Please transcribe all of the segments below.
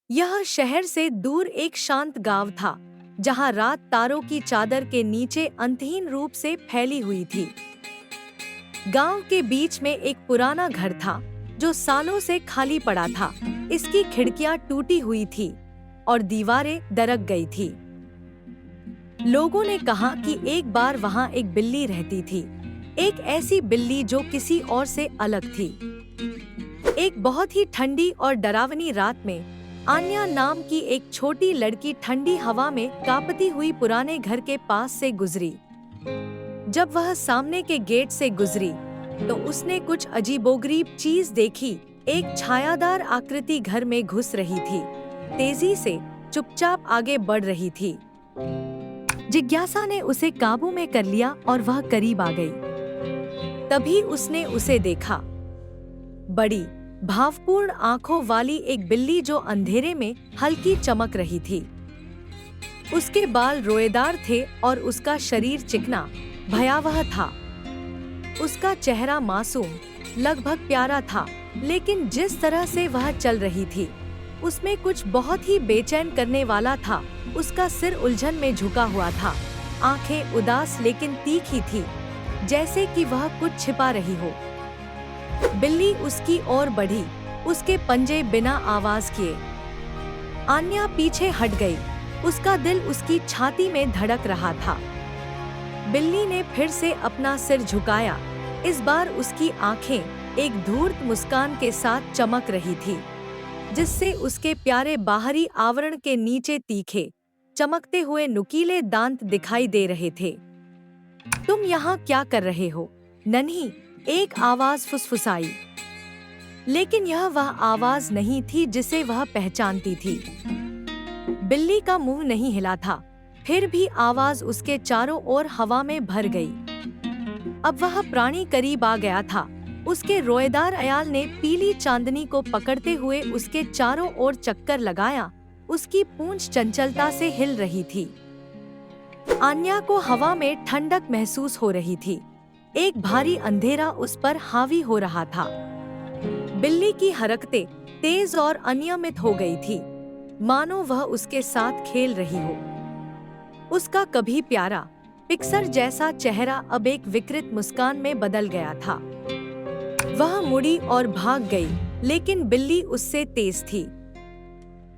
यह शहर से दूर एक शांत गांव था, जहां रात तारों की चादर के नीचे अंतहीन रूप से फैली हुई थी। गांव के बीच में एक पुराना घर था, जो सालों से खाली पड़ा था। इसकी खिड़कियां टूटी हुई थी और दीवारें दरक गई थी। लोगों ने कहा कि एक बार वहां एक बिल्ली रहती थी, एक ऐसी बिल्ली जो किसी और से अलग थी। एक बहुत ही ठंडी और डरावनी रात में आन्या नाम की एक छोटी लड़की ठंडी हवा में कांपती हुई पुराने घर के पास से गुजरी। जब वह सामने के गेट से गुजरी, तो उसने कुछ अजीबोगरीब चीज देखी। एक छायादार आकृति घर में घुस रही थी, तेजी से चुपचाप आगे बढ़ रही थी। जिज्ञासा ने उसे काबू में कर लिया और वह करीब आ गई। तभी उसने उसे देखा। बड़ी भावपूर्ण आंखों वाली एक बिल्ली जो अंधेरे में हल्की चमक रही थी। उसके बाल रोएदार थे और उसका शरीर चिकना भयावह था। उसका चेहरा मासूम, लगभग प्यारा था, लेकिन जिस तरह से वह चल रही थी, उसमें कुछ बहुत ही बेचैन करने वाला था। उसका सिर उलझन में झुका हुआ था, आंखें उदास लेकिन तीखी थी, जैसे कि वह कुछ छिपा रही हो। बिल्ली उसकी ओर बढ़ी, उसके पंजे बिना आवाज किए। आन्या पीछे हट गई, उसका दिल उसकी छाती में धड़क रहा था। बिल्ली ने फिर से अपना सिर झुकाया। इस बार उसकी आंखें एक धूर्त मुस्कान के साथ चमक रही थी, जिससे उसके प्यारे बाहरी आवरण के नीचे तीखे, चमकते हुए नुकीले दांत दिखाई दे रहे थे। तुम यहाँ क्या कर रहे हो, नन्ही? एक आवाज फुसफुसाई। लेकिन यह वह आवाज नहीं थी जिसे वह पहचानती थी। बिल्ली का मुंह नहीं हिला था, फिर भी आवाज उसके चारों ओर हवा में भर गई। अब वह प्राणी करीब आ गया था। उसके रोएदार अयाल ने पीली चांदनी को पकड़ते हुए उसके चारों ओर चक्कर लगाया। उसकी पूंछ चंचलता से हिल रही थी। आन्या को हवा में ठंडक महसूस हो रही थी। एक भारी अंधेरा उस पर हावी हो रहा था। बिल्ली की हरकतें तेज और अनियमित हो गई थी, मानो वह उसके साथ खेल रही हो। उसका कभी प्यारा, पिक्सर जैसा चेहरा अब एक विकृत मुस्कान में बदल गया था। वह मुड़ी और भाग गई, लेकिन बिल्ली उससे तेज थी।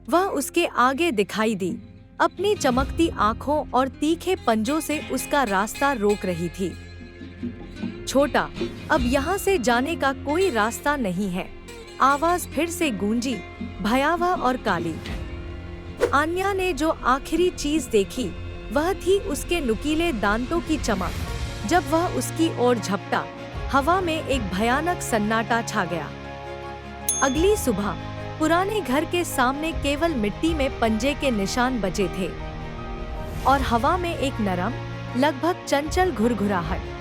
वह उसके आगे दिखाई दी, अपनी चमकती आंखों और तीखे पंजों से उसका रास्ता रोक रही थी। छोटा, अब यहाँ से जाने का कोई रास्ता नहीं है। आवाज फिर से गूंजी, भयावह और काली। आन्या ने जो आखिरी चीज देखी, वह थी उसके नुकीले दांतों की चमक। जब वह उसकी ओर झपटा, हवा में एक भयानक सन्नाटा छा गया। अगली सुबह पुराने घर के सामने केवल मिट्टी में पंजे के निशान बचे थे और हवा में एक नरम, लगभग चंचल घुरघुराहट।